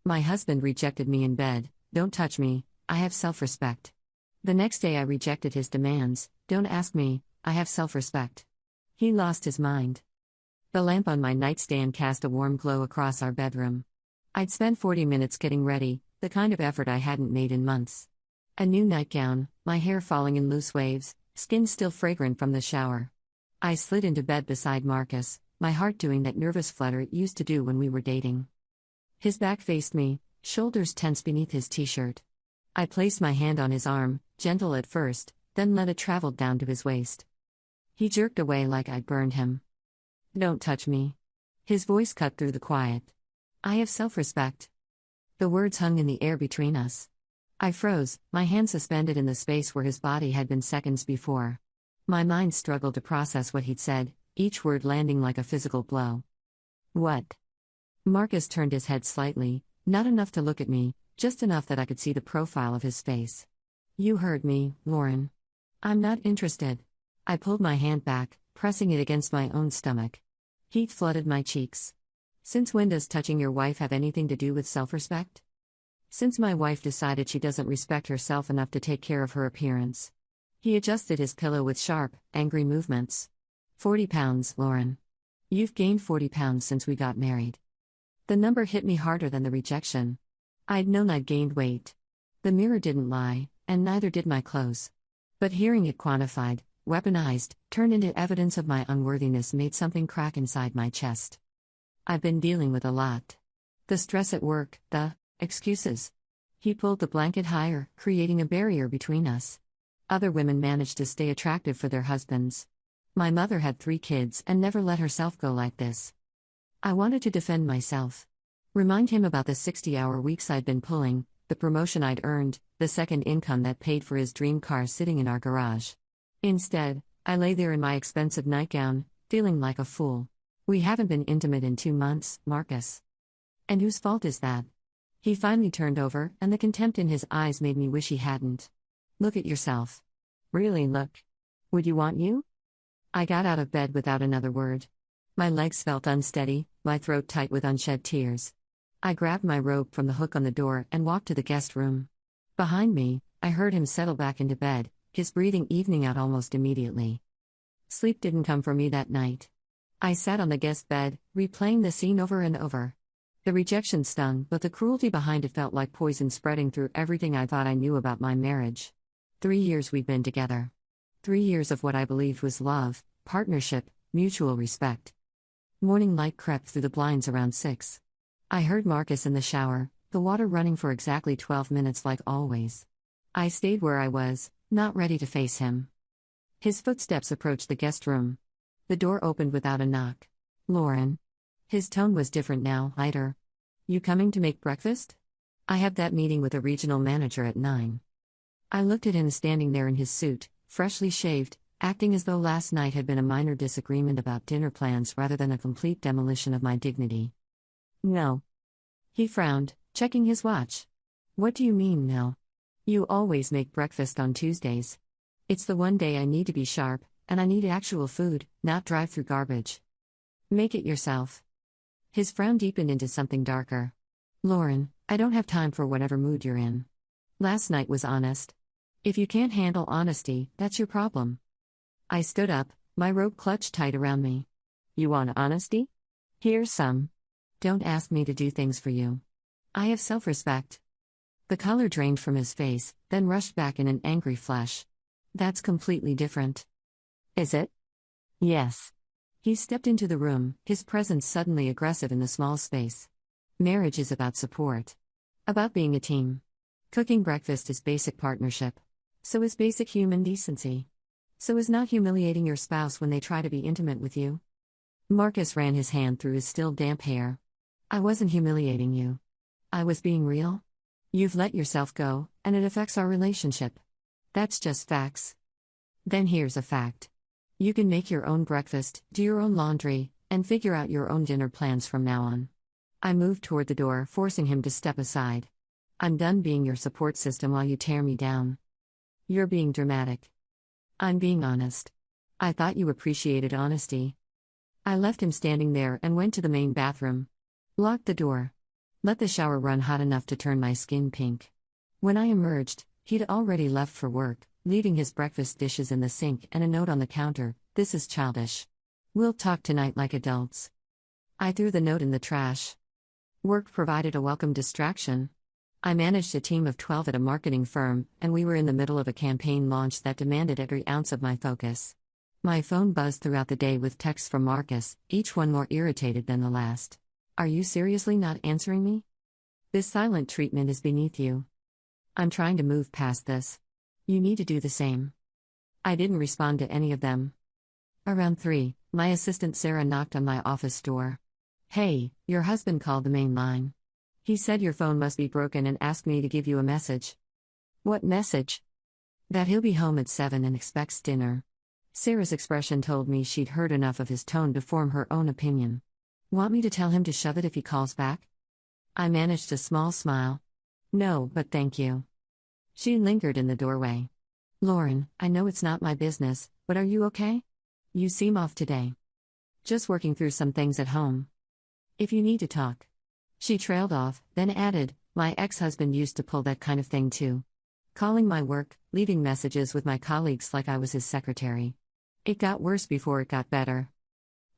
My husband rejected me in bed, don't touch me, I have self-respect. The next day I rejected his demands, don't ask me, I have self-respect. He lost his mind. The lamp on my nightstand cast a warm glow across our bedroom. I'd spent 40 minutes getting ready, the kind of effort I hadn't made in months. A new nightgown, my hair falling in loose waves, skin still fragrant from the shower. I slid into bed beside Marcus, my heart doing that nervous flutter it used to do when we were dating. His back faced me, shoulders tense beneath his t-shirt. I placed my hand on his arm, gentle at first, then let it travel down to his waist. He jerked away like I'd burned him. Don't touch me. His voice cut through the quiet. I have self-respect. The words hung in the air between us. I froze, my hand suspended in the space where his body had been seconds before. My mind struggled to process what he'd said, each word landing like a physical blow. What? Marcus turned his head slightly, not enough to look at me, just enough that I could see the profile of his face. You heard me, Lauren. I'm not interested. I pulled my hand back, pressing it against my own stomach. Heat flooded my cheeks. Since when does touching your wife have anything to do with self-respect? Since my wife decided she doesn't respect herself enough to take care of her appearance. He adjusted his pillow with sharp, angry movements. 40 pounds, Lauren. You've gained 40 pounds since we got married. The number hit me harder than the rejection. I'd known I'd gained weight. The mirror didn't lie, and neither did my clothes. But hearing it quantified, weaponized, turned into evidence of my unworthiness made something crack inside my chest. I've been dealing with a lot. The stress at work, the excuses. He pulled the blanket higher, creating a barrier between us. Other women managed to stay attractive for their husbands. My mother had 3 kids and never let herself go like this. I wanted to defend myself. Remind him about the 60-hour weeks I'd been pulling, the promotion I'd earned, the second income that paid for his dream car sitting in our garage. Instead, I lay there in my expensive nightgown, feeling like a fool. We haven't been intimate in 2 months, Marcus. And whose fault is that? He finally turned over, and the contempt in his eyes made me wish he hadn't. Look at yourself. Really look. Would you want you? I got out of bed without another word. My legs felt unsteady, my throat tight with unshed tears. I grabbed my robe from the hook on the door and walked to the guest room. Behind me, I heard him settle back into bed, his breathing evening out almost immediately. Sleep didn't come for me that night. I sat on the guest bed, replaying the scene over and over. The rejection stung, but the cruelty behind it felt like poison spreading through everything I thought I knew about my marriage. 3 years we'd been together. 3 years of what I believed was love, partnership, mutual respect. Morning light crept through the blinds around 6. I heard Marcus in the shower, the water running for exactly 12 minutes like always. I stayed where I was, not ready to face him. His footsteps approached the guest room. The door opened without a knock. Lauren. His tone was different now, lighter. You coming to make breakfast? I have that meeting with a regional manager at 9. I looked at him standing there in his suit, freshly shaved, acting as though last night had been a minor disagreement about dinner plans rather than a complete demolition of my dignity. No. He frowned, checking his watch. What do you mean, no? You always make breakfast on Tuesdays. It's the one day I need to be sharp, and I need actual food, not drive-through garbage. Make it yourself. His frown deepened into something darker. Lauren, I don't have time for whatever mood you're in. Last night was honest. If you can't handle honesty, that's your problem. I stood up, my robe clutched tight around me. You want honesty? Here's some. Don't ask me to do things for you. I have self-respect. The color drained from his face, then rushed back in an angry flash. That's completely different. Is it? Yes. He stepped into the room, his presence suddenly aggressive in the small space. Marriage is about support. About being a team. Cooking breakfast is basic partnership. So is basic human decency. So is not humiliating your spouse when they try to be intimate with you. Marcus ran his hand through his still damp hair. I wasn't humiliating you. I was being real. You've let yourself go, and it affects our relationship. That's just facts. Then here's a fact. You can make your own breakfast, do your own laundry, and figure out your own dinner plans from now on. I moved toward the door, forcing him to step aside. I'm done being your support system while you tear me down. You're being dramatic. I'm being honest. I thought you appreciated honesty. I left him standing there and went to the main bathroom. Locked the door. Let the shower run hot enough to turn my skin pink. When I emerged, he'd already left for work, leaving his breakfast dishes in the sink and a note on the counter: "This is childish. We'll talk tonight like adults." I threw the note in the trash. Work provided a welcome distraction. I managed a team of 12 at a marketing firm, and we were in the middle of a campaign launch that demanded every ounce of my focus. My phone buzzed throughout the day with texts from Marcus, each one more irritated than the last. "Are you seriously not answering me? This silent treatment is beneath you. I'm trying to move past this. You need to do the same." I didn't respond to any of them. Around 3, my assistant Sarah knocked on my office door. "Hey, your husband called the main line. He said your phone must be broken and asked me to give you a message." "What message?" "That he'll be home at 7 and expects dinner." Sarah's expression told me she'd heard enough of his tone to form her own opinion. "Want me to tell him to shove it if he calls back?" I managed a small smile. "No, but thank you." She lingered in the doorway. "Lauren, I know it's not my business, but are you okay? You seem off today." "Just working through some things at home. If you need to talk." She trailed off, then added, "My ex-husband used to pull that kind of thing too. Calling my work, leaving messages with my colleagues like I was his secretary. It got worse before it got better."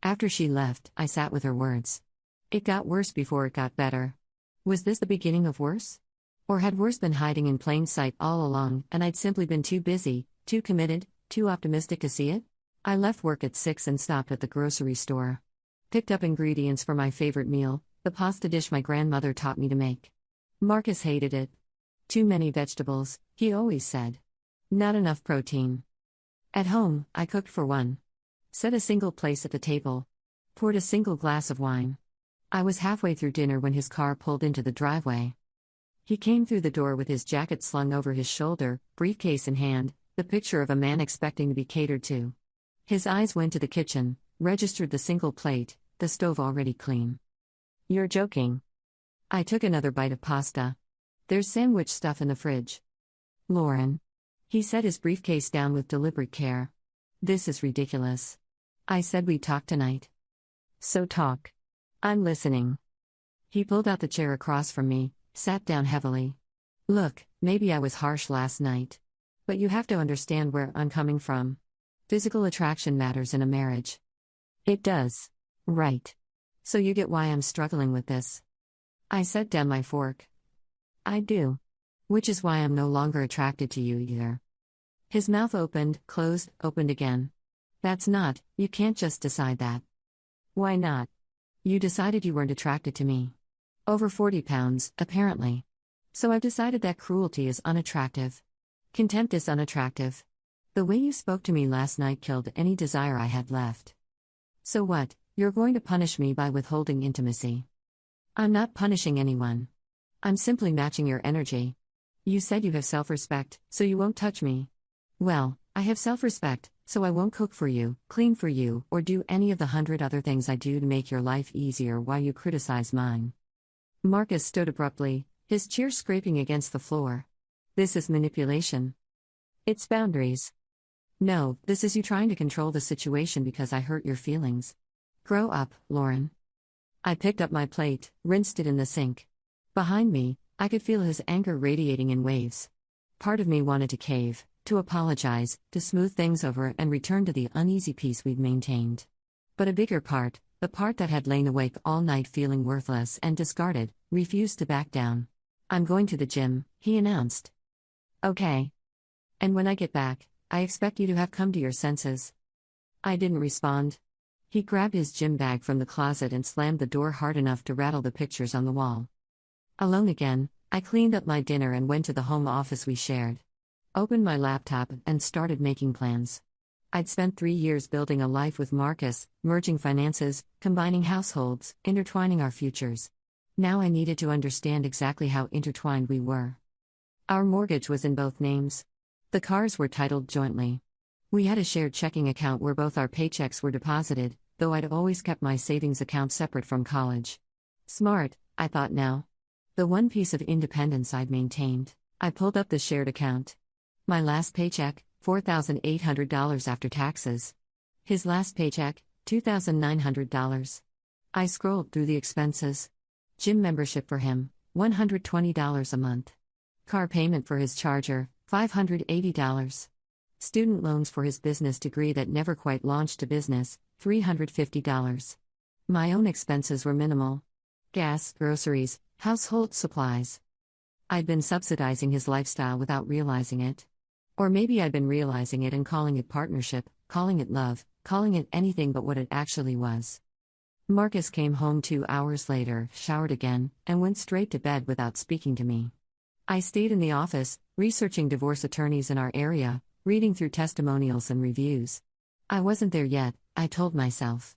After she left, I sat with her words. It got worse before it got better. Was this the beginning of worse? Or had worse been hiding in plain sight all along, and I'd simply been too busy, too committed, too optimistic to see it? I left work at 6 and stopped at the grocery store. Picked up ingredients for my favorite meal, the pasta dish my grandmother taught me to make. Marcus hated it. Too many vegetables, he always said. Not enough protein. At home, I cooked for one. Set a single place at the table. Poured a single glass of wine. I was halfway through dinner when his car pulled into the driveway. He came through the door with his jacket slung over his shoulder, briefcase in hand, the picture of a man expecting to be catered to. His eyes went to the kitchen, registered the single plate, the stove already clean. "You're joking." I took another bite of pasta. "There's sandwich stuff in the fridge." "Lauren." He set his briefcase down with deliberate care. "This is ridiculous. I said we'd talk tonight." "So talk. I'm listening." He pulled out the chair across from me, sat down heavily. "Look, maybe I was harsh last night. But you have to understand where I'm coming from. Physical attraction matters in a marriage." "It does. Right. So you get why I'm struggling with this." I set down my fork. "I do. Which is why I'm no longer attracted to you either." His mouth opened, closed, opened again. You can't just decide that." "Why not? You decided you weren't attracted to me. Over 40 pounds, apparently. So I've decided that cruelty is unattractive. Contempt is unattractive. The way you spoke to me last night killed any desire I had left. So what, you're going to punish me by withholding intimacy?" "I'm not punishing anyone. I'm simply matching your energy. You said you have self-respect, so you won't touch me. Well, I have self-respect, so I won't cook for you, clean for you, or do any of the 100 other things I do to make your life easier while you criticize mine." Marcus stood abruptly, his chair scraping against the floor. "This is manipulation. It's boundaries. No, this is you trying to control the situation because I hurt your feelings. Grow up, Lauren." I picked up my plate, rinsed it in the sink. Behind me, I could feel his anger radiating in waves. Part of me wanted to cave, to apologize, to smooth things over and return to the uneasy peace we'd maintained. But a bigger part, the part that had lain awake all night feeling worthless and discarded, refused to back down. "I'm going to the gym," he announced. "Okay. And when I get back, I expect you to have come to your senses." I didn't respond. He grabbed his gym bag from the closet and slammed the door hard enough to rattle the pictures on the wall. Alone again, I cleaned up my dinner and went to the home office we shared. Opened my laptop and started making plans. I'd spent 3 years building a life with Marcus, merging finances, combining households, intertwining our futures. Now I needed to understand exactly how intertwined we were. Our mortgage was in both names. The cars were titled jointly. We had a shared checking account where both our paychecks were deposited, though I'd always kept my savings account separate from college. Smart, I thought now. The one piece of independence I'd maintained. I pulled up the shared account. My last paycheck, $4,800 after taxes. His last paycheck, $2,900. I scrolled through the expenses. Gym membership for him, $120 a month. Car payment for his Charger, $580. Student loans for his business degree that never quite launched to business, $350. My own expenses were minimal: gas, groceries, household supplies. I'd been subsidizing his lifestyle without realizing it. Or maybe I'd been realizing it and calling it partnership, calling it love, calling it anything but what it actually was. Marcus came home 2 hours later, showered again, and went straight to bed without speaking to me. I stayed in the office, researching divorce attorneys in our area, reading through testimonials and reviews. I wasn't there yet, I told myself.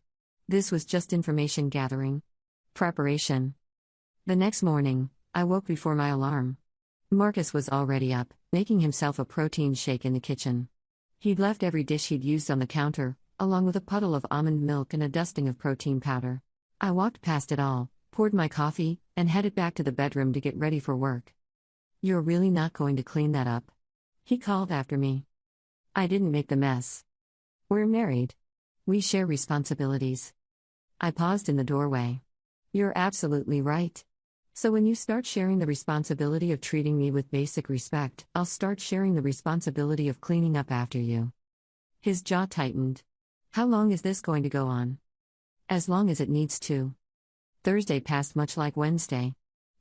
This was just information gathering. Preparation. The next morning, I woke before my alarm. Marcus was already up, making himself a protein shake in the kitchen. He'd left every dish he'd used on the counter, along with a puddle of almond milk and a dusting of protein powder. I walked past it all, poured my coffee, and headed back to the bedroom to get ready for work. "You're really not going to clean that up?" he called after me. I didn't make the mess. We're married. We share responsibilities. I paused in the doorway. You're absolutely right. So when you start sharing the responsibility of treating me with basic respect, I'll start sharing the responsibility of cleaning up after you. His jaw tightened. How long is this going to go on? As long as it needs to. Thursday passed much like Wednesday.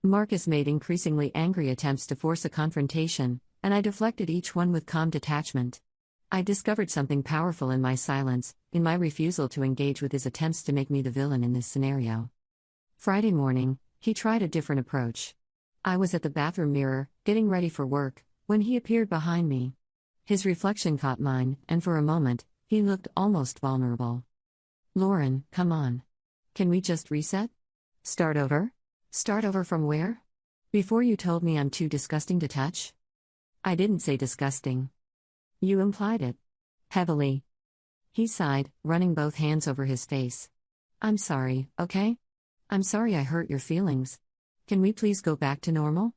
Marcus made increasingly angry attempts to force a confrontation, and I deflected each one with calm detachment. I discovered something powerful in my silence, in my refusal to engage with his attempts to make me the villain in this scenario. Friday morning, he tried a different approach. I was at the bathroom mirror, getting ready for work, when he appeared behind me. His reflection caught mine, and for a moment, he looked almost vulnerable. "Lauren, come on. Can we just reset? Start over?" "Start over from where? Before you told me I'm too disgusting to touch?" "I didn't say disgusting." "You implied it." Heavily. He sighed, running both hands over his face. "I'm sorry, okay? I'm sorry I hurt your feelings. Can we please go back to normal?"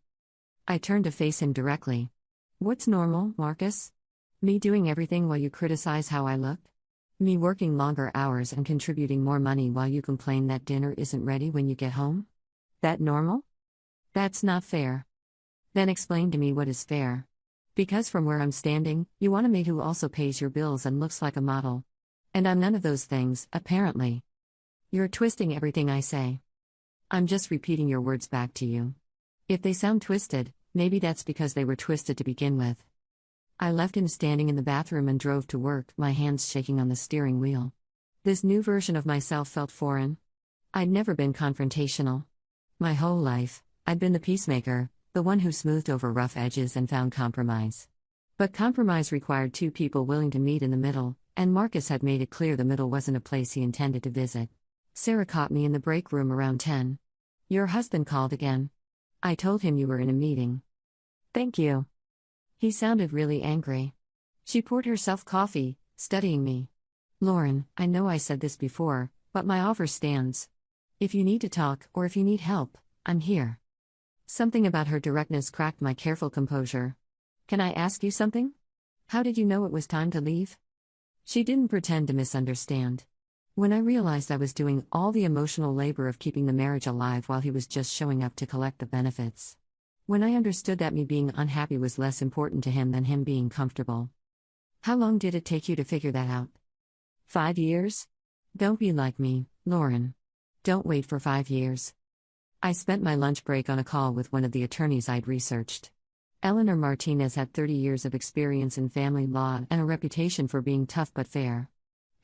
I turned to face him directly. "What's normal, Marcus? Me doing everything while you criticize how I look? Me working longer hours and contributing more money while you complain that dinner isn't ready when you get home? That normal? That's not fair." "Then explain to me what is fair. Because from where I'm standing, you want a mate who also pays your bills and looks like a model. And I'm none of those things, apparently. You're twisting everything I say. I'm just repeating your words back to you. If they sound twisted, maybe that's because they were twisted to begin with." I left him standing in the bathroom and drove to work, my hands shaking on the steering wheel. This new version of myself felt foreign. I'd never been confrontational. My whole life, I'd been the peacemaker, the one who smoothed over rough edges and found compromise. But compromise required two people willing to meet in the middle, and Marcus had made it clear the middle wasn't a place he intended to visit. Sarah caught me in the break room around 10. "Your husband called again. I told him you were in a meeting." "Thank you." He sounded really angry. She poured herself coffee, studying me. "Lauren, I know I said this before, but my offer stands. If you need to talk, or if you need help, I'm here." Something about her directness cracked my careful composure. "Can I ask you something? How did you know it was time to leave?" She didn't pretend to misunderstand. When I realized I was doing all the emotional labor of keeping the marriage alive while he was just showing up to collect the benefits. When I understood that me being unhappy was less important to him than him being comfortable. "How long did it take you to figure that out?" 5 years? Don't be like me, Lauren. Don't wait for 5 years. I spent my lunch break on a call with one of the attorneys I'd researched. Eleanor Martinez had 30 years of experience in family law and a reputation for being tough but fair.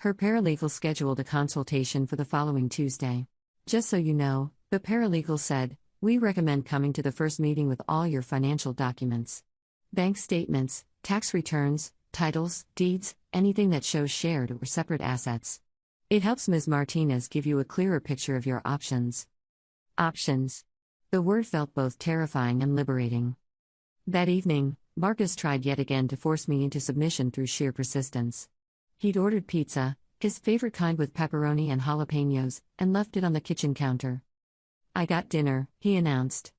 Her paralegal scheduled a consultation for the following Tuesday. "Just so you know," the paralegal said, "we recommend coming to the first meeting with all your financial documents. Bank statements, tax returns, titles, deeds, anything that shows shared or separate assets. It helps Ms. Martinez give you a clearer picture of your options." Options. The word felt both terrifying and liberating. That evening, Marcus tried yet again to force me into submission through sheer persistence. He'd ordered pizza, his favorite kind with pepperoni and jalapenos, and left it on the kitchen counter. "I got dinner," he announced.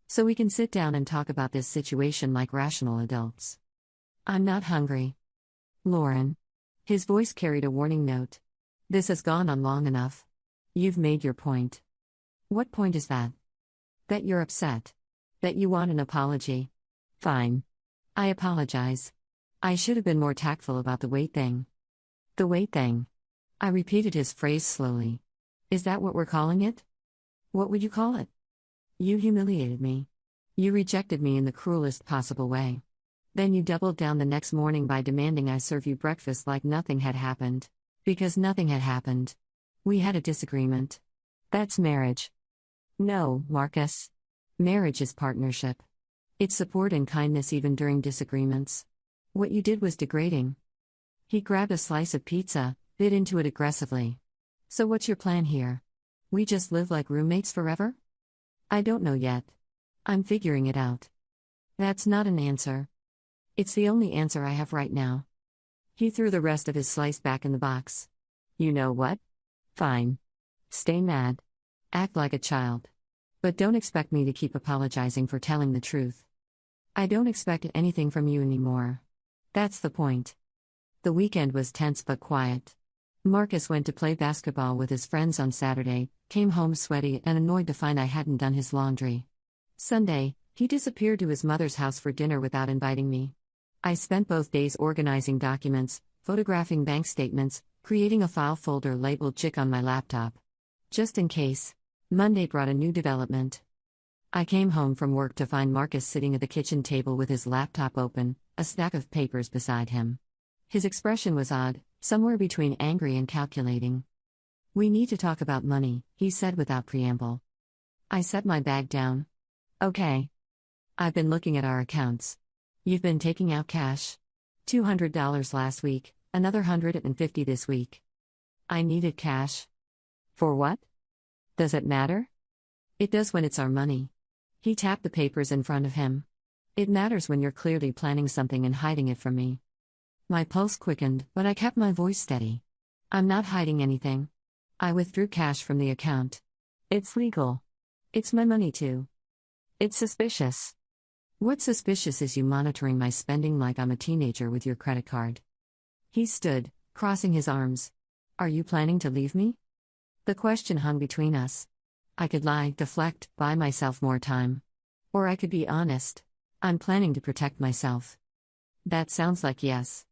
"So we can sit down and talk about this situation like rational adults." "I'm not hungry." "Lauren." His voice carried a warning note. "This has gone on long enough. You've made your point." "What point is that?" Bet you're upset. Bet you want an apology. Fine. I apologize. I should have been more tactful about the weight thing. The weight thing. I repeated his phrase slowly. Is that what we're calling it? What would you call it? You humiliated me. You rejected me in the cruelest possible way. Then you doubled down the next morning by demanding I serve you breakfast like nothing had happened. Because nothing had happened. We had a disagreement. That's marriage. No, Marcus. Marriage is partnership. It's support and kindness even during disagreements. What you did was degrading. He grabbed a slice of pizza, bit into it aggressively. So what's your plan here? We just live like roommates forever? I don't know yet. I'm figuring it out. That's not an answer. It's the only answer I have right now. He threw the rest of his slice back in the box. You know what? Fine. Stay mad. Act like a child. But don't expect me to keep apologizing for telling the truth. I don't expect anything from you anymore. That's the point. The weekend was tense but quiet. Marcus went to play basketball with his friends on Saturday, came home sweaty and annoyed to find I hadn't done his laundry. Sunday, he disappeared to his mother's house for dinner without inviting me. I spent both days organizing documents, photographing bank statements, creating a file folder labeled JIC on my laptop. Just in case. Monday brought a new development. I came home from work to find Marcus sitting at the kitchen table with his laptop open, a stack of papers beside him. His expression was odd, somewhere between angry and calculating. We need to talk about money, he said without preamble. I set my bag down. Okay. I've been looking at our accounts. You've been taking out cash. $200 last week, another $150 this week. I needed cash. For what? Does it matter? It does when it's our money. He tapped the papers in front of him. It matters when you're clearly planning something and hiding it from me. My pulse quickened, but I kept my voice steady. I'm not hiding anything. I withdrew cash from the account. It's legal. It's my money too. It's suspicious. What's suspicious is you monitoring my spending like I'm a teenager with your credit card. He stood, crossing his arms. Are you planning to leave me? The question hung between us. I could lie, deflect, buy myself more time. Or I could be honest. I'm planning to protect myself. That sounds like yes.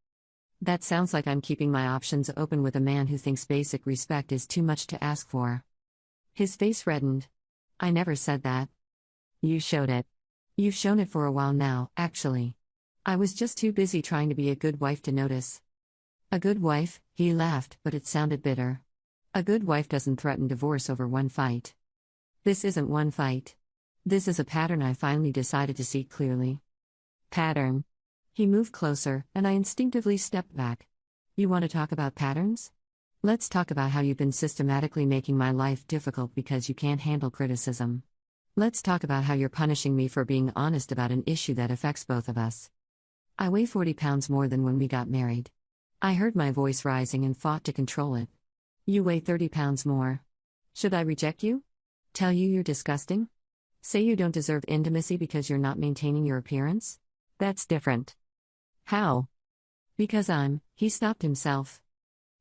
That sounds like I'm keeping my options open with a man who thinks basic respect is too much to ask for. His face reddened. I never said that. You showed it. You've shown it for a while now, actually. I was just too busy trying to be a good wife to notice. A good wife, he laughed, but it sounded bitter. A good wife doesn't threaten divorce over one fight. This isn't one fight. This is a pattern I finally decided to see clearly. Pattern. He moved closer, and I instinctively stepped back. You want to talk about patterns? Let's talk about how you've been systematically making my life difficult because you can't handle criticism. Let's talk about how you're punishing me for being honest about an issue that affects both of us. I weigh 40 pounds more than when we got married. I heard my voice rising and fought to control it. You weigh 30 pounds more. Should I reject you? Tell you you're disgusting? Say you don't deserve intimacy because you're not maintaining your appearance? That's different. How? Because he stopped himself.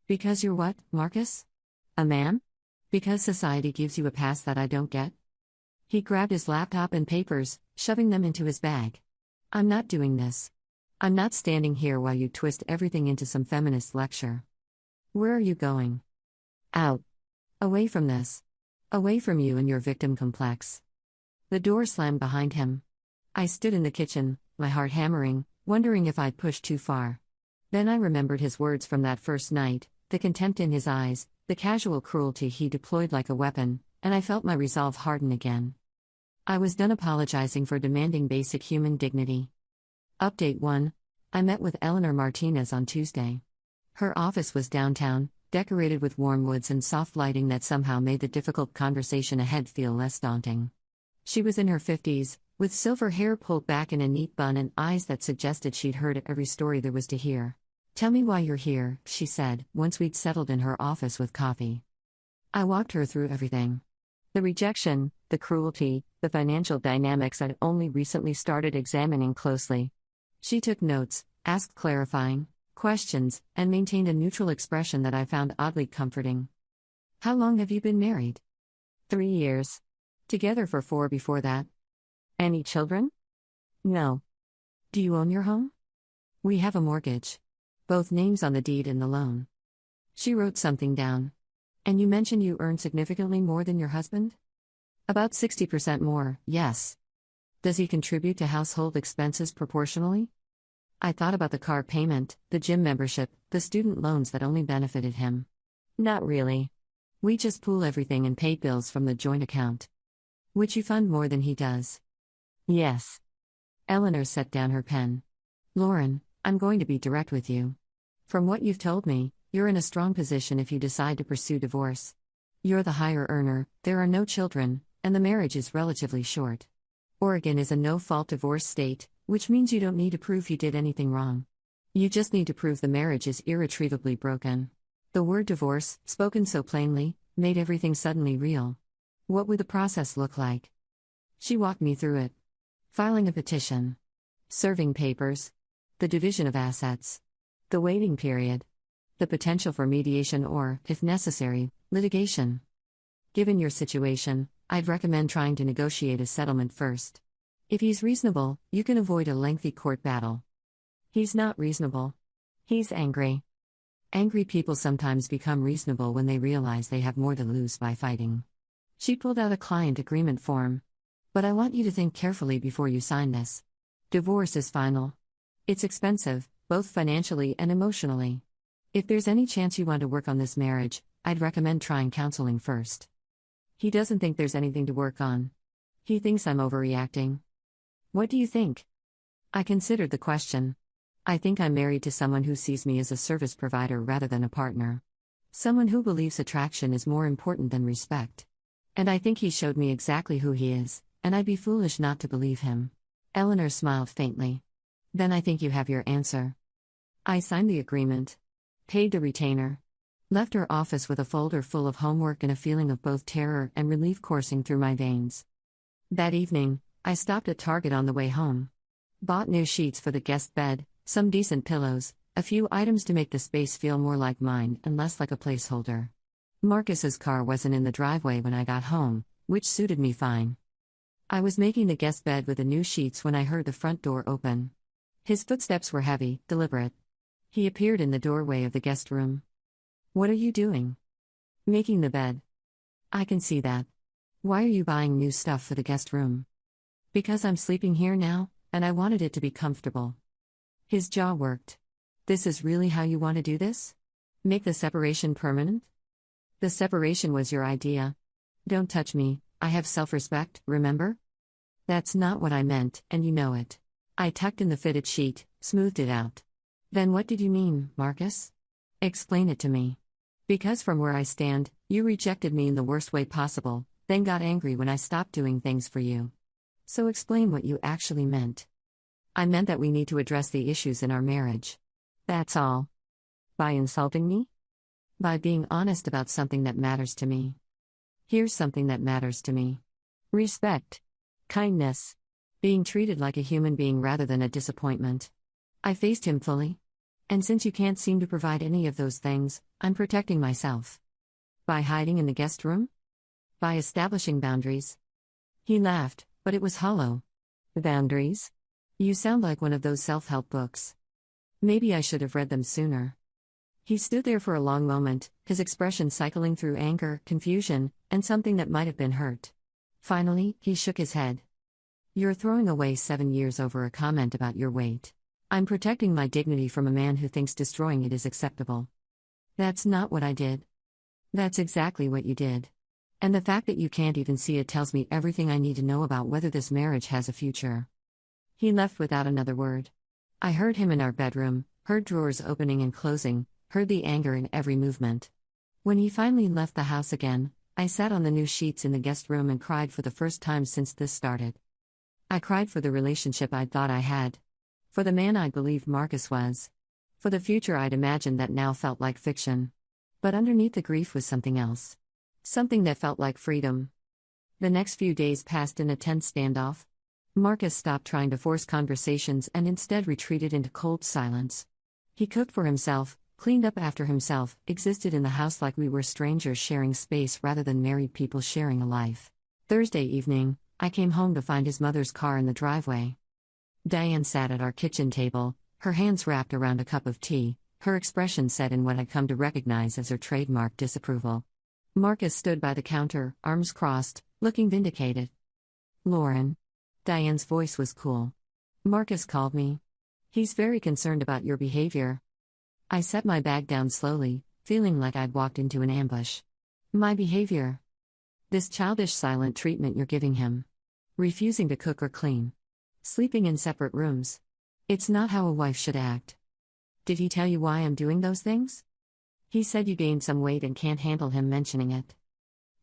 Because you're what, Marcus? A man? Because society gives you a pass that I don't get? He grabbed his laptop and papers, shoving them into his bag. I'm not doing this. I'm not standing here while you twist everything into some feminist lecture. Where are you going? Out. Away from this. Away from you and your victim complex. The door slammed behind him. I stood in the kitchen, my heart hammering, wondering if I'd pushed too far. Then I remembered his words from that first night, the contempt in his eyes, the casual cruelty he deployed like a weapon, and I felt my resolve harden again. I was done apologizing for demanding basic human dignity. Update 1. I met with Eleanor Martinez on Tuesday. Her office was downtown, decorated with warm woods and soft lighting that somehow made the difficult conversation ahead feel less daunting. She was in her 50s, with silver hair pulled back in a neat bun and eyes that suggested she'd heard every story there was to hear. Tell me why you're here, she said, once we'd settled in her office with coffee. I walked her through everything. The rejection, the cruelty, the financial dynamics I'd only recently started examining closely. She took notes, asked clarifying questions, and maintained a neutral expression that I found oddly comforting. How long have you been married? 3 years. Together for 4 before that. Any children? No. Do you own your home? We have a mortgage. Both names on the deed and the loan. She wrote something down. And you mentioned you earn significantly more than your husband? About 60% more, yes. Does he contribute to household expenses proportionally? I thought about the car payment, the gym membership, the student loans that only benefited him. Not really. We just pool everything and pay bills from the joint account. Which you fund more than he does. Yes. Eleanor set down her pen. Lauren, I'm going to be direct with you. From what you've told me, you're in a strong position if you decide to pursue divorce. You're the higher earner, there are no children, and the marriage is relatively short. Oregon is a no-fault divorce state, which means you don't need to prove you did anything wrong. You just need to prove the marriage is irretrievably broken. The word divorce, spoken so plainly, made everything suddenly real. What would the process look like? She walked me through it. Filing a petition. Serving papers. The division of assets. The waiting period. The potential for mediation or, if necessary, litigation. Given your situation, I'd recommend trying to negotiate a settlement first. If he's reasonable, you can avoid a lengthy court battle. He's not reasonable. He's angry. Angry people sometimes become reasonable when they realize they have more to lose by fighting. She pulled out a client agreement form. But I want you to think carefully before you sign this. Divorce is final. It's expensive, both financially and emotionally. If there's any chance you want to work on this marriage, I'd recommend trying counseling first. He doesn't think there's anything to work on. He thinks I'm overreacting. What do you think? I considered the question. I think I'm married to someone who sees me as a service provider rather than a partner. Someone who believes attraction is more important than respect. And I think he showed me exactly who he is, and I'd be foolish not to believe him. Eleanor smiled faintly. Then I think you have your answer. I signed the agreement. Paid the retainer. Left her office with a folder full of homework and a feeling of both terror and relief coursing through my veins. That evening, I stopped at Target on the way home. Bought new sheets for the guest bed, some decent pillows, a few items to make the space feel more like mine and less like a placeholder. Marcus's car wasn't in the driveway when I got home, which suited me fine. I was making the guest bed with the new sheets when I heard the front door open. His footsteps were heavy, deliberate. He appeared in the doorway of the guest room. What are you doing? Making the bed. I can see that. Why are you buying new stuff for the guest room? Because I'm sleeping here now, and I wanted it to be comfortable. His jaw worked. This is really how you want to do this? Make the separation permanent? The separation was your idea. Don't touch me, I have self-respect, remember? That's not what I meant, and you know it. I tucked in the fitted sheet, smoothed it out. Then what did you mean, Marcus? Explain it to me. Because from where I stand, you rejected me in the worst way possible, then got angry when I stopped doing things for you. So explain what you actually meant. I meant that we need to address the issues in our marriage. That's all. By insulting me? By being honest about something that matters to me. Here's something that matters to me. Respect. Kindness. Being treated like a human being rather than a disappointment. I faced him fully. And since you can't seem to provide any of those things, I'm protecting myself. By hiding in the guest room? By establishing boundaries. He laughed, but it was hollow. Boundaries? You sound like one of those self-help books. Maybe I should have read them sooner. He stood there for a long moment, his expression cycling through anger, confusion, and something that might have been hurt. Finally, he shook his head. You're throwing away 7 years over a comment about your weight. I'm protecting my dignity from a man who thinks destroying it is acceptable. That's not what I did. That's exactly what you did. And the fact that you can't even see it tells me everything I need to know about whether this marriage has a future. He left without another word. I heard him in our bedroom, heard drawers opening and closing, heard the anger in every movement. When he finally left the house again, I sat on the new sheets in the guest room and cried for the first time since this started. I cried for the relationship I'd thought I had. For the man I believed Marcus was. For the future I'd imagined that now felt like fiction. But underneath the grief was something else. Something that felt like freedom. The next few days passed in a tense standoff. Marcus stopped trying to force conversations and instead retreated into cold silence. He cooked for himself, cleaned up after himself, existed in the house like we were strangers sharing space rather than married people sharing a life. Thursday evening, I came home to find his mother's car in the driveway. Diane sat at our kitchen table, her hands wrapped around a cup of tea, her expression set in what I'd come to recognize as her trademark disapproval. Marcus stood by the counter, arms crossed, looking vindicated. "Lauren." Diane's voice was cool. "Marcus called me. He's very concerned about your behavior." I set my bag down slowly, feeling like I'd walked into an ambush. "My behavior?" "This childish silent treatment you're giving him. Refusing to cook or clean. Sleeping in separate rooms. It's not how a wife should act." "Did he tell you why I'm doing those things?" "He said you gained some weight and can't handle him mentioning it."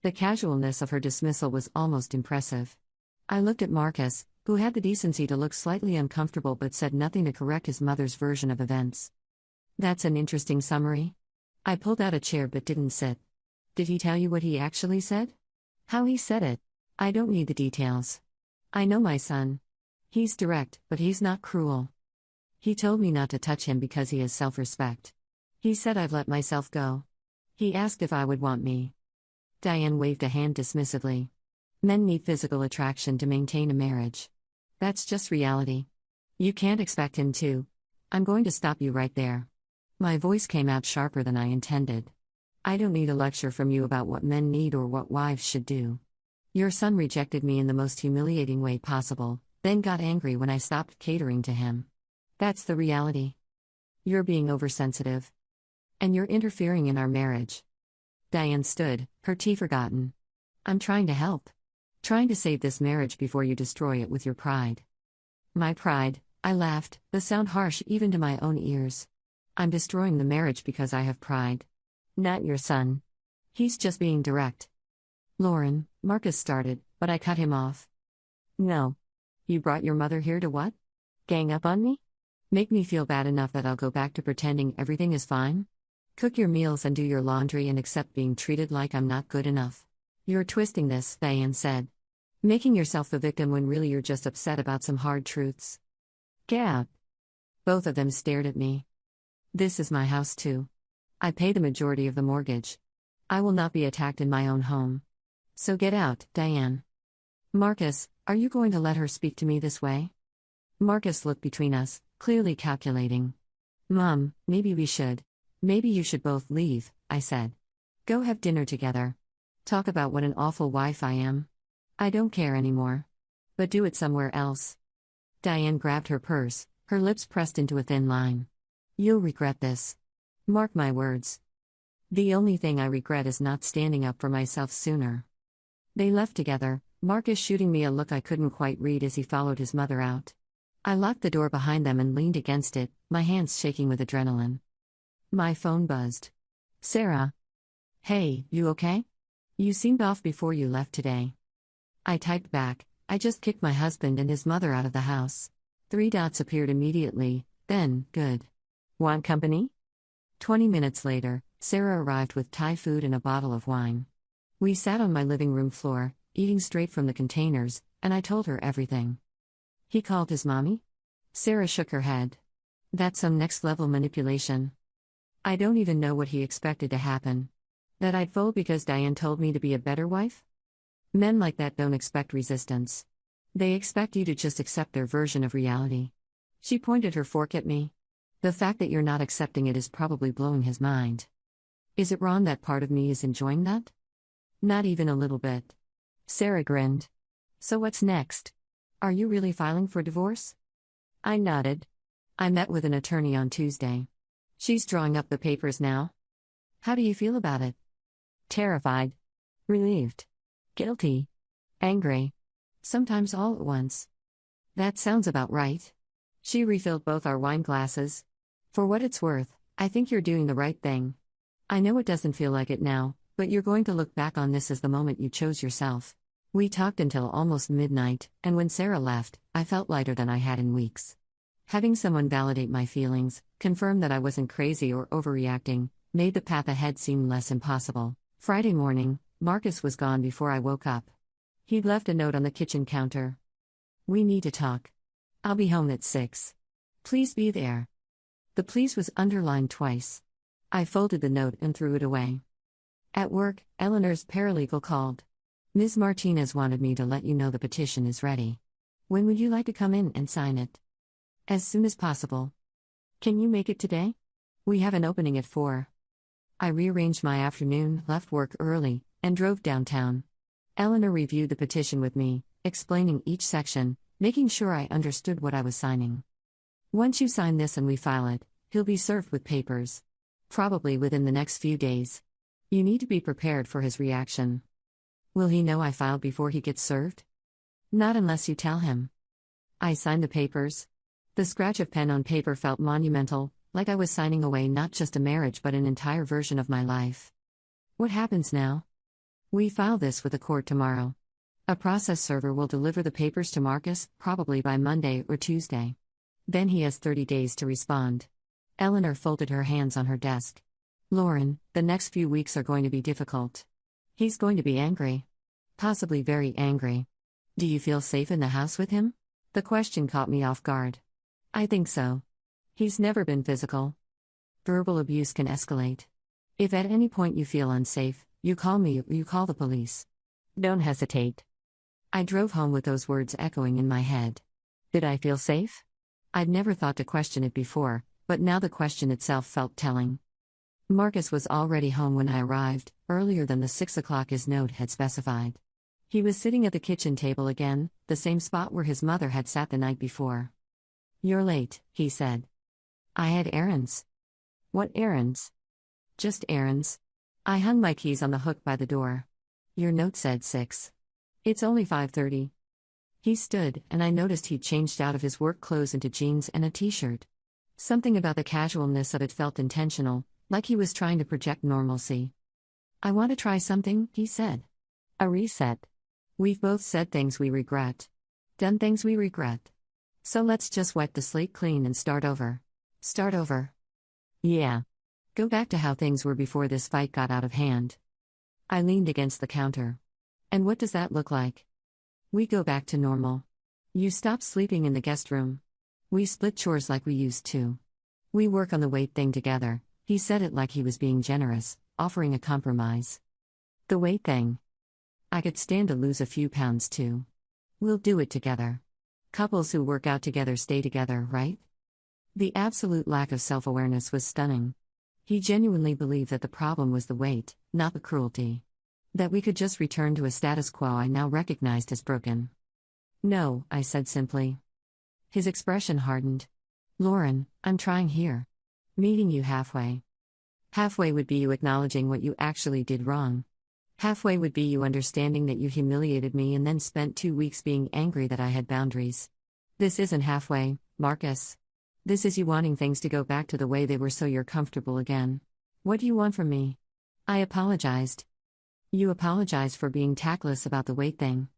The casualness of her dismissal was almost impressive. I looked at Marcus, who had the decency to look slightly uncomfortable but said nothing to correct his mother's version of events. "That's an interesting summary." I pulled out a chair but didn't sit. "Did he tell you what he actually said?" "How he said it? I don't need the details. I know my son. He's direct, but he's not cruel. He told me not to touch him because he has self-respect. He said I've let myself go. He asked if I would want me." Diane waved a hand dismissively. "Men need physical attraction to maintain a marriage. That's just reality. You can't expect him to." "I'm going to stop you right there." My voice came out sharper than I intended. "I don't need a lecture from you about what men need or what wives should do. Your son rejected me in the most humiliating way possible, then got angry when I stopped catering to him. That's the reality. You're being oversensitive. And you're interfering in our marriage." Diane stood, her tea forgotten. "I'm trying to help. Trying to save this marriage before you destroy it with your pride." "My pride?" I laughed, the sound harsh even to my own ears. "I'm destroying the marriage because I have pride. Not your son. He's just being direct." "Lauren," Marcus started, but I cut him off. "No. You brought your mother here to what? Gang up on me? Make me feel bad enough that I'll go back to pretending everything is fine? Cook your meals and do your laundry and accept being treated like I'm not good enough? You're twisting this," Diane said. "Making yourself the victim when really you're just upset about some hard truths." "Gab." Both of them stared at me. "This is my house too. I pay the majority of the mortgage. I will not be attacked in my own home. So get out, Diane." "Marcus, are you going to let her speak to me this way?" Marcus looked between us, clearly calculating. "Mom, maybe we should. Maybe you should both leave," I said. "Go have dinner together. Talk about what an awful wife I am. I don't care anymore. But do it somewhere else." Diane grabbed her purse, her lips pressed into a thin line. "You'll regret this. Mark my words. The only thing I regret is not standing up for myself sooner." They left together, Marcus shooting me a look I couldn't quite read as he followed his mother out. I locked the door behind them and leaned against it, my hands shaking with adrenaline. My phone buzzed. "Sarah." "Hey, you okay? You seemed off before you left today." I typed back, "I just kicked my husband and his mother out of the house." 3 dots appeared immediately, then, "Good. Want company?" 20 minutes later, Sarah arrived with Thai food and a bottle of wine. We sat on my living room floor, eating straight from the containers, and I told her everything. "He called his mommy?" Sarah shook her head. "That's some next-level manipulation. I don't even know what he expected to happen. That I'd fold because Diane told me to be a better wife? Men like that don't expect resistance. They expect you to just accept their version of reality." She pointed her fork at me. "The fact that you're not accepting it is probably blowing his mind. Is it wrong that part of me is enjoying that?" "Not even a little bit." Sarah grinned. "So what's next? Are you really filing for divorce?" I nodded. "I met with an attorney on Tuesday. She's drawing up the papers now." "How do you feel about it?" "Terrified. Relieved. Guilty. Angry. Sometimes all at once." "That sounds about right." She refilled both our wine glasses. "For what it's worth, I think you're doing the right thing. I know it doesn't feel like it now, but you're going to look back on this as the moment you chose yourself." We talked until almost midnight, and when Sarah left, I felt lighter than I had in weeks. Having someone validate my feelings, confirm that I wasn't crazy or overreacting, made the path ahead seem less impossible. Friday morning, Marcus was gone before I woke up. He'd left a note on the kitchen counter. "We need to talk. I'll be home at 6. Please be there." The please was underlined twice. I folded the note and threw it away. At work, Eleanor's paralegal called. Ms. Martinez wanted me to let you know the petition is ready. When would you like to come in and sign it? As soon as possible. Can you make it today? We have an opening at 4. I rearranged my afternoon, left work early, and drove downtown. Eleanor reviewed the petition with me, explaining each section, making sure I understood what I was signing. Once you sign this and we file it, he'll be served with papers. Probably within the next few days. You need to be prepared for his reaction. Will he know I filed before he gets served? Not unless you tell him. I signed the papers. The scratch of pen on paper felt monumental, like I was signing away not just a marriage but an entire version of my life. What happens now? We file this with the court tomorrow. A process server will deliver the papers to Marcus, probably by Monday or Tuesday. Then he has 30 days to respond. Eleanor folded her hands on her desk. Lauren, the next few weeks are going to be difficult. He's going to be angry. Possibly very angry. Do you feel safe in the house with him? The question caught me off guard. I think so. He's never been physical. Verbal abuse can escalate. If at any point you feel unsafe, you call me or you call the police. Don't hesitate. I drove home with those words echoing in my head. Did I feel safe? I'd never thought to question it before, but now the question itself felt telling. Marcus was already home when I arrived, earlier than the 6 o'clock his note had specified. He was sitting at the kitchen table again, the same spot where his mother had sat the night before. You're late, he said. I had errands. What errands? Just errands. I hung my keys on the hook by the door. Your note said 6. It's only 5:30. He stood, and I noticed he'd changed out of his work clothes into jeans and a t-shirt. Something about the casualness of it felt intentional, like he was trying to project normalcy. I want to try something, he said. A reset. We've both said things we regret. Done things we regret. So let's just wipe the slate clean and start over. Start over. Yeah. Go back to how things were before this fight got out of hand. I leaned against the counter. And what does that look like? We go back to normal. You stop sleeping in the guest room. We split chores like we used to. We work on the weight thing together. He said it like he was being generous, offering a compromise. The weight thing. I could stand to lose a few pounds too. We'll do it together. Couples who work out together stay together, right? The absolute lack of self-awareness was stunning. He genuinely believed that the problem was the weight, not the cruelty. That we could just return to a status quo I now recognized as broken. No, I said simply. His expression hardened. Lauren, I'm trying here. Meeting you halfway. Halfway would be you acknowledging what you actually did wrong. Halfway would be you understanding that you humiliated me and then spent 2 weeks being angry that I had boundaries. This isn't halfway, Marcus. This is you wanting things to go back to the way they were so you're comfortable again. What do you want from me? I apologized. You apologized for being tactless about the weight thing.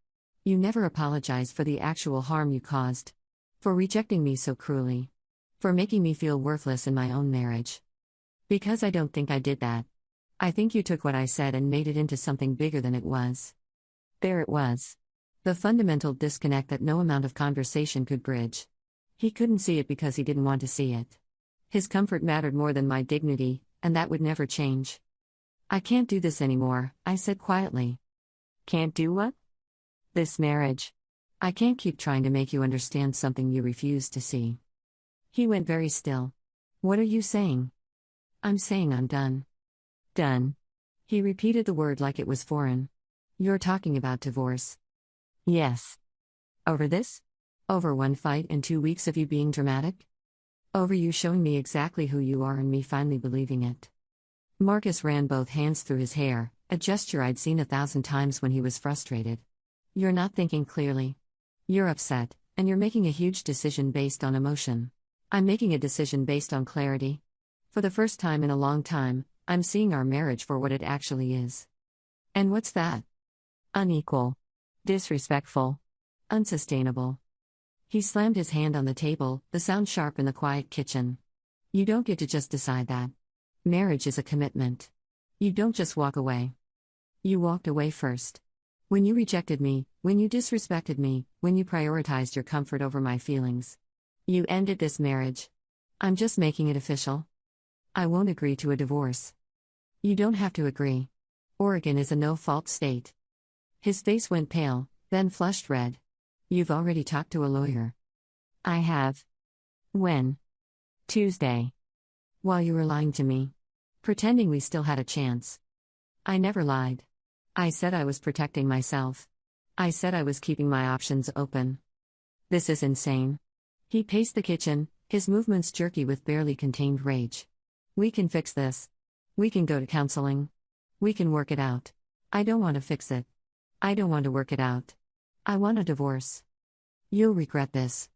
You never apologized for the actual harm you caused. For rejecting me so cruelly. For making me feel worthless in my own marriage. Because I don't think I did that. I think you took what I said and made it into something bigger than it was. There it was. The fundamental disconnect that no amount of conversation could bridge. He couldn't see it because he didn't want to see it. His comfort mattered more than my dignity, and that would never change. I can't do this anymore, I said quietly. Can't do what? This marriage. I can't keep trying to make you understand something you refuse to see. He went very still. What are you saying? I'm saying I'm done. Done. He repeated the word like it was foreign. You're talking about divorce. Yes. Over this? Over one fight and 2 weeks of you being dramatic? Over you showing me exactly who you are and me finally believing it. Marcus ran both hands through his hair, a gesture I'd seen 1,000 times when he was frustrated. You're not thinking clearly. You're upset, and you're making a huge decision based on emotion. I'm making a decision based on clarity. For the first time in a long time, I'm seeing our marriage for what it actually is. And what's that? Unequal. Disrespectful. Unsustainable. He slammed his hand on the table, the sound sharp in the quiet kitchen. You don't get to just decide that. Marriage is a commitment. You don't just walk away. You walked away first. When you rejected me, when you disrespected me, when you prioritized your comfort over my feelings. You ended this marriage. I'm just making it official. I won't agree to a divorce. You don't have to agree. Oregon is a no-fault state. His face went pale, then flushed red. You've already talked to a lawyer. I have. When? Tuesday. While you were lying to me. Pretending we still had a chance. I never lied. I said I was protecting myself. I said I was keeping my options open. This is insane. He paced the kitchen, his movements jerky with barely contained rage. We can fix this. We can go to counseling. We can work it out. I don't want to fix it. I don't want to work it out. I want a divorce. You'll regret this.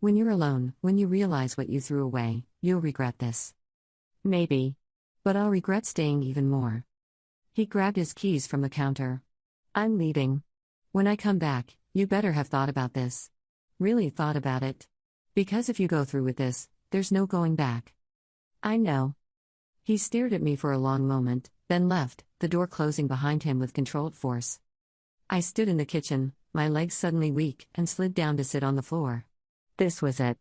When you're alone, when you realize what you threw away, you'll regret this. Maybe. But I'll regret staying even more. He grabbed his keys from the counter. I'm leaving. When I come back, you better have thought about this. Really thought about it. Because if you go through with this, there's no going back. I know. He stared at me for a long moment, then left, the door closing behind him with controlled force. I stood in the kitchen, my legs suddenly weak, and slid down to sit on the floor. This was it.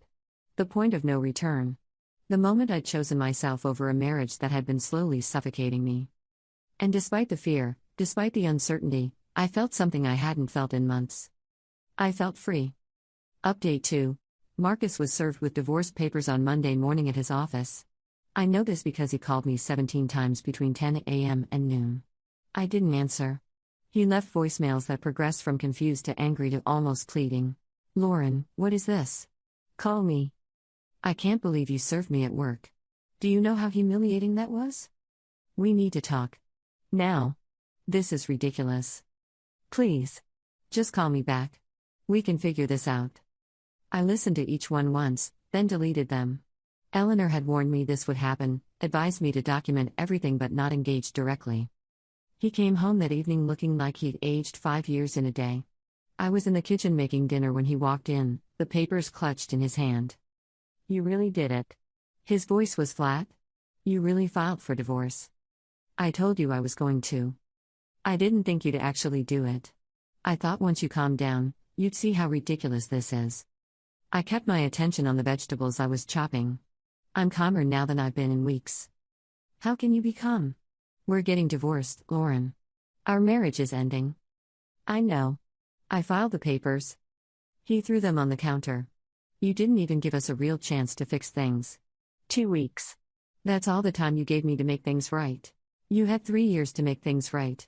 The point of no return. The moment I'd chosen myself over a marriage that had been slowly suffocating me. And despite the fear, despite the uncertainty, I felt something I hadn't felt in months. I felt free. Update 2. Marcus was served with divorce papers on Monday morning at his office. I know this because he called me 17 times between 10 a.m. and noon. I didn't answer. He left voicemails that progressed from confused to angry to almost pleading. Lauren, what is this? Call me. I can't believe you served me at work. Do you know how humiliating that was? We need to talk. Now. This is ridiculous. Please. Just call me back. We can figure this out. I listened to each one once, then deleted them. Eleanor had warned me this would happen, advised me to document everything but not engage directly. He came home that evening looking like he'd aged 5 years in a day. I was in the kitchen making dinner when he walked in, the papers clutched in his hand. You really did it. His voice was flat. You really filed for divorce. I told you I was going to. I didn't think you'd actually do it. I thought once you calmed down, you'd see how ridiculous this is. I kept my attention on the vegetables I was chopping. I'm calmer now than I've been in weeks. How can you be calm? We're getting divorced, Lauren. Our marriage is ending. I know. I filed the papers. He threw them on the counter. You didn't even give us a real chance to fix things. 2 weeks. That's all the time you gave me to make things right. You had 3 years to make things right.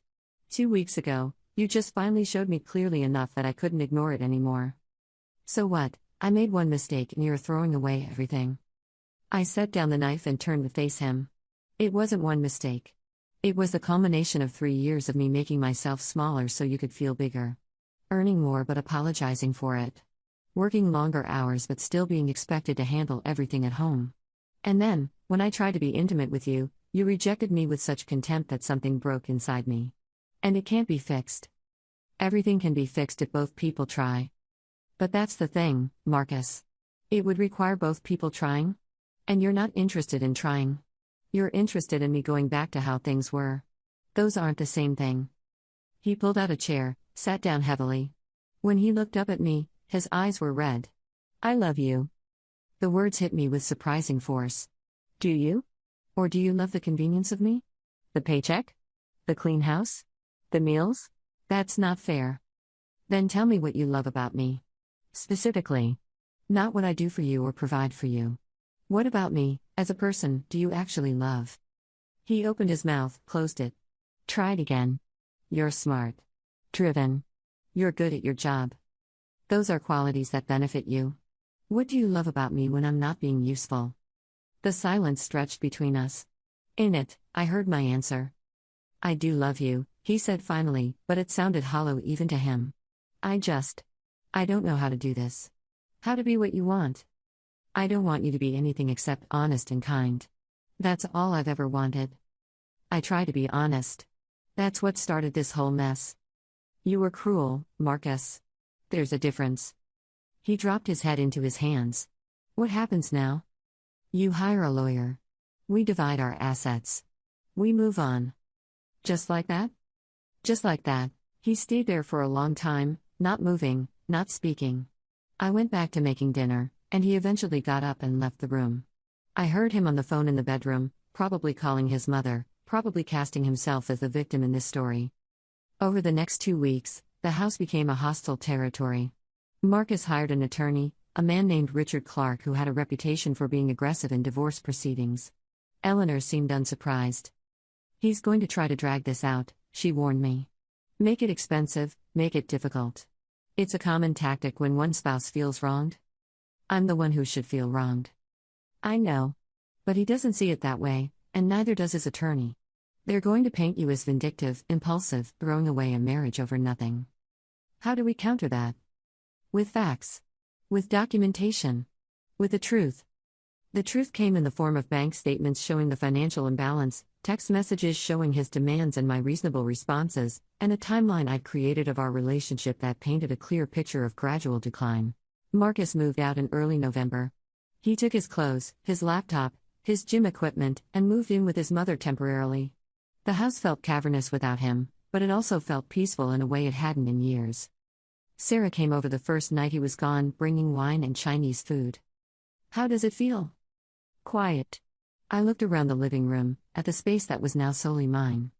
2 weeks ago, you just finally showed me clearly enough that I couldn't ignore it anymore. So what? I made one mistake and you're throwing away everything. I set down the knife and turned to face him. It wasn't one mistake. It was the culmination of 3 years of me making myself smaller so you could feel bigger. Earning more but apologizing for it. Working longer hours but still being expected to handle everything at home. And then, when I tried to be intimate with you, you rejected me with such contempt that something broke inside me. And it can't be fixed. Everything can be fixed if both people try. But that's the thing, Marcus. It would require both people trying. And you're not interested in trying. You're interested in me going back to how things were. Those aren't the same thing. He pulled out a chair, sat down heavily. When he looked up at me, his eyes were red. I love you. The words hit me with surprising force. Do you? Or do you love the convenience of me? The paycheck? The clean house? The meals? That's not fair. Then tell me what you love about me. Specifically. Not what I do for you or provide for you. What about me, as a person, do you actually love? He opened his mouth, closed it. Tried again. You're smart. Driven. You're good at your job. Those are qualities that benefit you. What do you love about me when I'm not being useful? The silence stretched between us. In it, I heard my answer. I do love you, he said finally, but it sounded hollow even to him. I don't know how to do this. How to be what you want. I don't want you to be anything except honest and kind. That's all I've ever wanted. I try to be honest. That's what started this whole mess. You were cruel, Marcus. There's a difference. He dropped his head into his hands. What happens now? You hire a lawyer. We divide our assets. We move on. Just like that? Just like that. He stayed there for a long time, not moving, not speaking. I went back to making dinner, and he eventually got up and left the room. I heard him on the phone in the bedroom, probably calling his mother, probably casting himself as the victim in this story. Over the next 2 weeks, the house became a hostile territory. Marcus hired an attorney, a man named Richard Clark, who had a reputation for being aggressive in divorce proceedings. Eleanor seemed unsurprised. "He's going to try to drag this out," she warned me. "Make it expensive, make it difficult. It's a common tactic when one spouse feels wronged." "I'm the one who should feel wronged." "I know. But he doesn't see it that way, and neither does his attorney. They're going to paint you as vindictive, impulsive, throwing away a marriage over nothing." "How do we counter that?" "With facts. With documentation. With the truth." The truth came in the form of bank statements showing the financial imbalance, text messages showing his demands and my reasonable responses, and a timeline I'd created of our relationship that painted a clear picture of gradual decline. Marcus moved out in early November. He took his clothes, his laptop, his gym equipment, and moved in with his mother temporarily. The house felt cavernous without him, but it also felt peaceful in a way it hadn't in years. Sarah came over the first night he was gone, bringing wine and Chinese food. "How does it feel?" "Quiet." I looked around the living room, at the space that was now solely mine.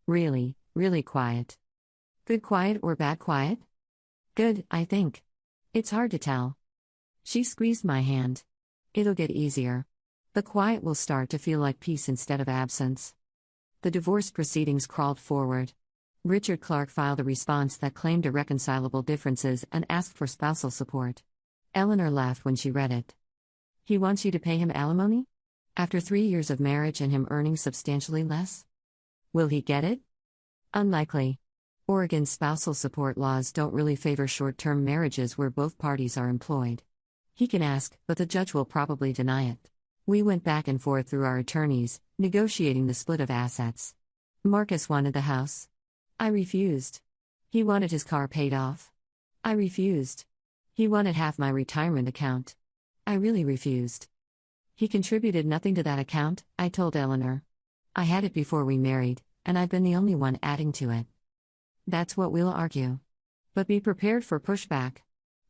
"Really, really quiet." "Good quiet or bad quiet?" "Good, I think. It's hard to tell." She squeezed my hand. "It'll get easier. The quiet will start to feel like peace instead of absence." The divorce proceedings crawled forward. Richard Clark filed a response that claimed irreconcilable differences and asked for spousal support. Eleanor laughed when she read it. "He wants you to pay him alimony? After 3 years of marriage and him earning substantially less? Will he get it?" "Unlikely. Oregon's spousal support laws don't really favor short-term marriages where both parties are employed. He can ask, but the judge will probably deny it." We went back and forth through our attorneys, negotiating the split of assets. Marcus wanted the house. I refused. He wanted his car paid off. I refused. He wanted half my retirement account. I really refused. He contributed nothing to that account, I told Eleanor. I had it before we married, and I've been the only one adding to it. That's what we'll argue. But be prepared for pushback.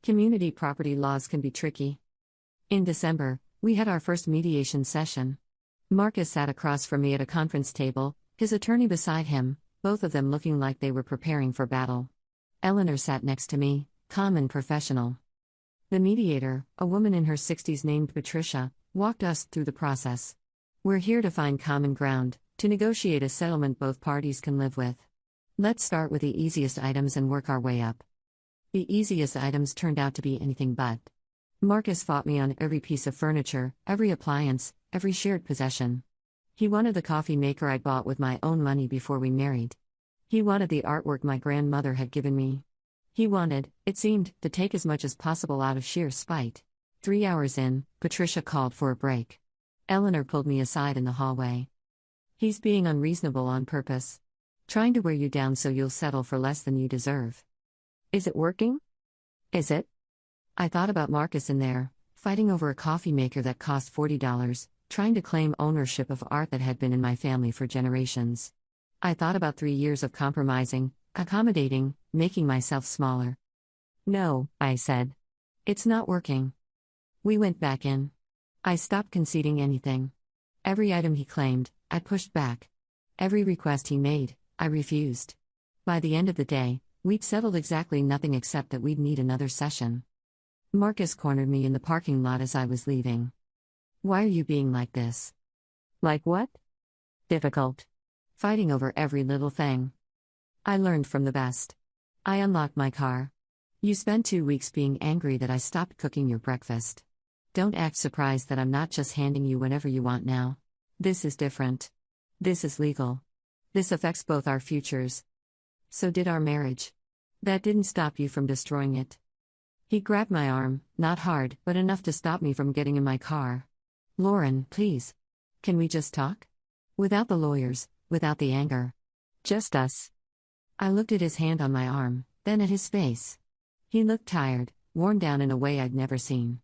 Community property laws can be tricky. In December, we had our first mediation session. Marcus sat across from me at a conference table, his attorney beside him, both of them looking like they were preparing for battle. Eleanor sat next to me, calm and professional. The mediator, a woman in her 60s named Patricia, walked us through the process. "We're here to find common ground, to negotiate a settlement both parties can live with. Let's start with the easiest items and work our way up." The easiest items turned out to be anything but. Marcus fought me on every piece of furniture, every appliance, every shared possession. He wanted the coffee maker I bought with my own money before we married. He wanted the artwork my grandmother had given me. He wanted, it seemed, to take as much as possible out of sheer spite. 3 hours in, Patricia called for a break. Eleanor pulled me aside in the hallway. "He's being unreasonable on purpose. Trying to wear you down so you'll settle for less than you deserve." "Is it working?" "Is it?" I thought about Marcus in there, fighting over a coffee maker that cost $40, trying to claim ownership of art that had been in my family for generations. I thought about 3 years of compromising, accommodating, making myself smaller. "No," I said. "It's not working." We went back in. I stopped conceding anything. Every item he claimed, I pushed back. Every request he made, I refused. By the end of the day, we'd settled exactly nothing except that we'd need another session. Marcus cornered me in the parking lot as I was leaving. "Why are you being like this?" "Like what?" "Difficult. Fighting over every little thing." I learned from the best. I unlocked my car. "You spent 2 weeks being angry that I stopped cooking your breakfast. Don't act surprised that I'm not just handing you whenever you want now. This is different. This is legal. This affects both our futures. So did our marriage. That didn't stop you from destroying it." He grabbed my arm, not hard, but enough to stop me from getting in my car. "Lauren, please. Can we just talk? Without the lawyers, without the anger. Just us." I looked at his hand on my arm, then at his face. He looked tired, worn down in a way I'd never seen.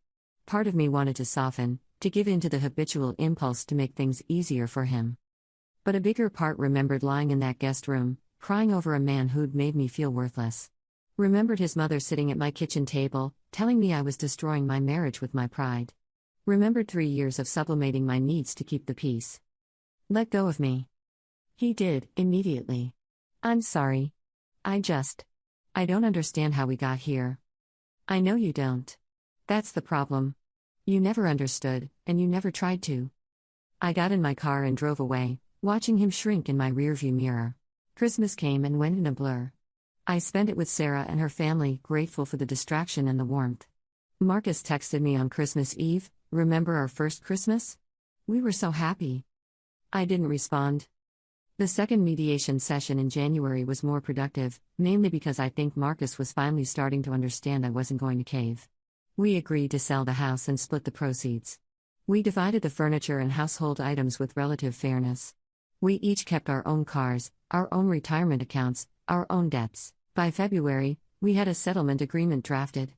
Part of me wanted to soften, to give in to the habitual impulse to make things easier for him. But a bigger part remembered lying in that guest room, crying over a man who'd made me feel worthless. Remembered his mother sitting at my kitchen table, telling me I was destroying my marriage with my pride. Remembered 3 years of sublimating my needs to keep the peace. "Let go of me." He did, immediately. "I'm sorry." I don't understand how we got here. I know you don't. That's the problem. You never understood, and you never tried to. I got in my car and drove away, watching him shrink in my rearview mirror. Christmas came and went in a blur. I spent it with Sarah and her family, grateful for the distraction and the warmth. Marcus texted me on Christmas Eve, "Remember our first Christmas? We were so happy." I didn't respond. The second mediation session in January was more productive, mainly because I think Marcus was finally starting to understand I wasn't going to cave. We agreed to sell the house and split the proceeds. We divided the furniture and household items with relative fairness. We each kept our own cars, our own retirement accounts, our own debts. By February, we had a settlement agreement drafted.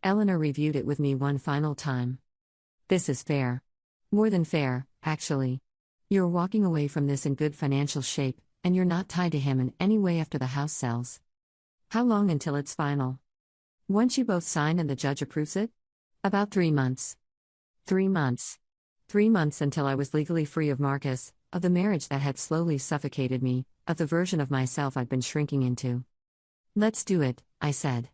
Eleanor reviewed it with me one final time. "This is fair. More than fair, actually. You're walking away from this in good financial shape, and you're not tied to him in any way after the house sells. How long until it's final? Once you both sign and the judge approves it?" "About 3 months. 3 months. 3 months until I was legally free of Marcus, of the marriage that had slowly suffocated me, of the version of myself I'd been shrinking into." "Let's do it," I said.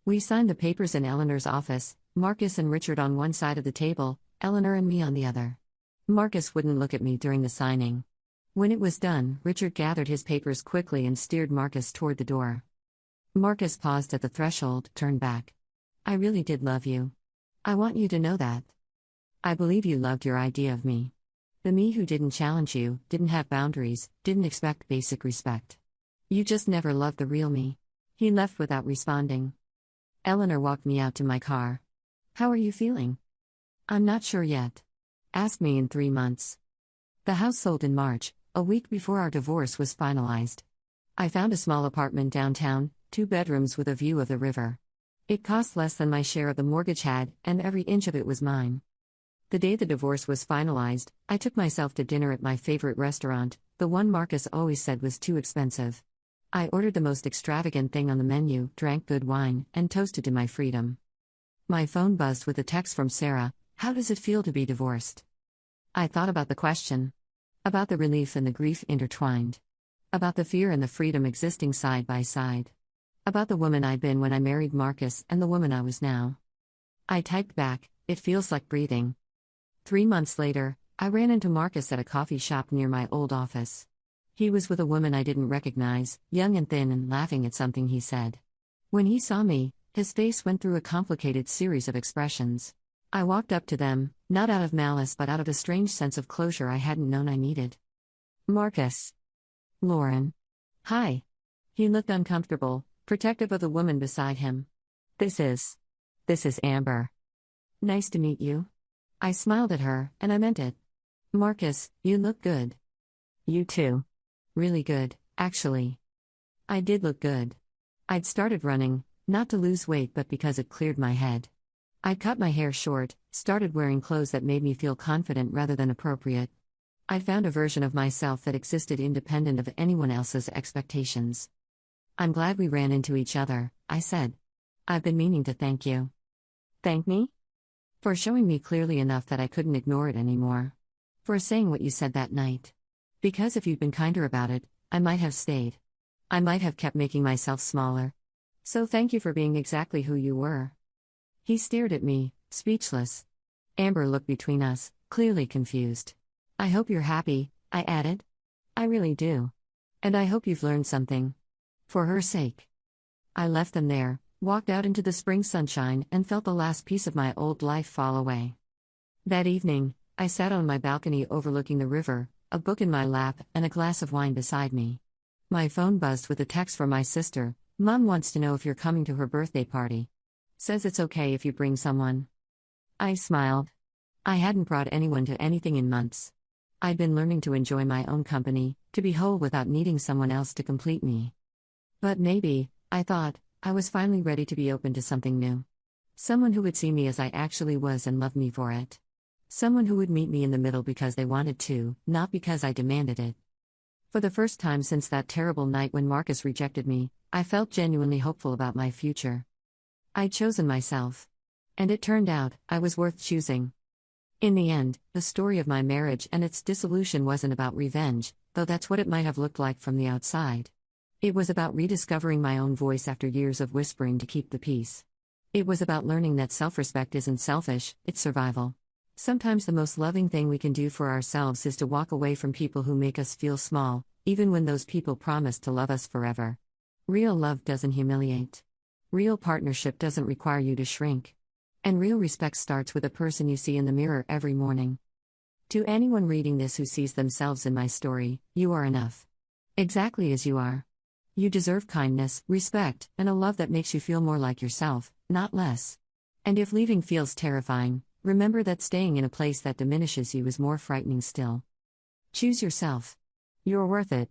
We signed the papers in Eleanor's office, Marcus and Richard on one side of the table, Eleanor and me on the other. Marcus wouldn't look at me during the signing. When it was done, Richard gathered his papers quickly and steered Marcus toward the door. Marcus paused at the threshold, turned back. "I really did love you. I want you to know that. I believe you loved your idea of me. The me who didn't challenge you, didn't have boundaries, didn't expect basic respect. You just never loved the real me." He left without responding. Eleanor walked me out to my car. "How are you feeling?" "I'm not sure yet. Ask me in 3 months." The house sold in March, a week before our divorce was finalized. I found a small apartment downtown, 2 bedrooms with a view of the river. It cost less than my share of the mortgage had, and every inch of it was mine. The day the divorce was finalized, I took myself to dinner at my favorite restaurant, the one Marcus always said was too expensive. I ordered the most extravagant thing on the menu, drank good wine, and toasted to my freedom. My phone buzzed with a text from Sarah. "How does it feel to be divorced?" I thought about the question. About the relief and the grief intertwined. About the fear and the freedom existing side by side. About the woman I'd been when I married Marcus and the woman I was now. I typed back, "It feels like breathing." 3 months later, I ran into Marcus at a coffee shop near my old office. He was with a woman I didn't recognize, young and thin and laughing at something he said. When he saw me, his face went through a complicated series of expressions. I walked up to them, not out of malice but out of a strange sense of closure I hadn't known I needed. "Marcus." "Lauren." "Hi." He looked uncomfortable, protective of the woman beside him. This is Amber." "Nice to meet you." I smiled at her, and I meant it. "Marcus, you look good." "You too." "Really good, actually." I did look good. I'd started running, not to lose weight but because it cleared my head. I'd cut my hair short, started wearing clothes that made me feel confident rather than appropriate. I'd found a version of myself that existed independent of anyone else's expectations. "I'm glad we ran into each other," I said. "I've been meaning to thank you." "Thank me?" "For showing me clearly enough that I couldn't ignore it anymore. For saying what you said that night. Because if you'd been kinder about it, I might have stayed. I might have kept making myself smaller. So thank you for being exactly who you were." He stared at me, speechless. Amber looked between us, clearly confused. "I hope you're happy," I added. "I really do. And I hope you've learned something. For her sake." I left them there, walked out into the spring sunshine, and felt the last piece of my old life fall away. That evening, I sat on my balcony overlooking the river, a book in my lap, and a glass of wine beside me. My phone buzzed with a text from my sister. "Mom wants to know if you're coming to her birthday party. Says it's okay if you bring someone." I smiled. I hadn't brought anyone to anything in months. I'd been learning to enjoy my own company, to be whole without needing someone else to complete me. But maybe, I thought, I was finally ready to be open to something new. Someone who would see me as I actually was and love me for it. Someone who would meet me in the middle because they wanted to, not because I demanded it. For the first time since that terrible night when Marcus rejected me, I felt genuinely hopeful about my future. I'd chosen myself. And it turned out, I was worth choosing. In the end, the story of my marriage and its dissolution wasn't about revenge, though that's what it might have looked like from the outside. It was about rediscovering my own voice after years of whispering to keep the peace. It was about learning that self-respect isn't selfish, it's survival. Sometimes the most loving thing we can do for ourselves is to walk away from people who make us feel small, even when those people promise to love us forever. Real love doesn't humiliate. Real partnership doesn't require you to shrink. And real respect starts with a person you see in the mirror every morning. To anyone reading this who sees themselves in my story, you are enough. Exactly as you are. You deserve kindness, respect, and a love that makes you feel more like yourself, not less. And if leaving feels terrifying, remember that staying in a place that diminishes you is more frightening still. Choose yourself. You're worth it.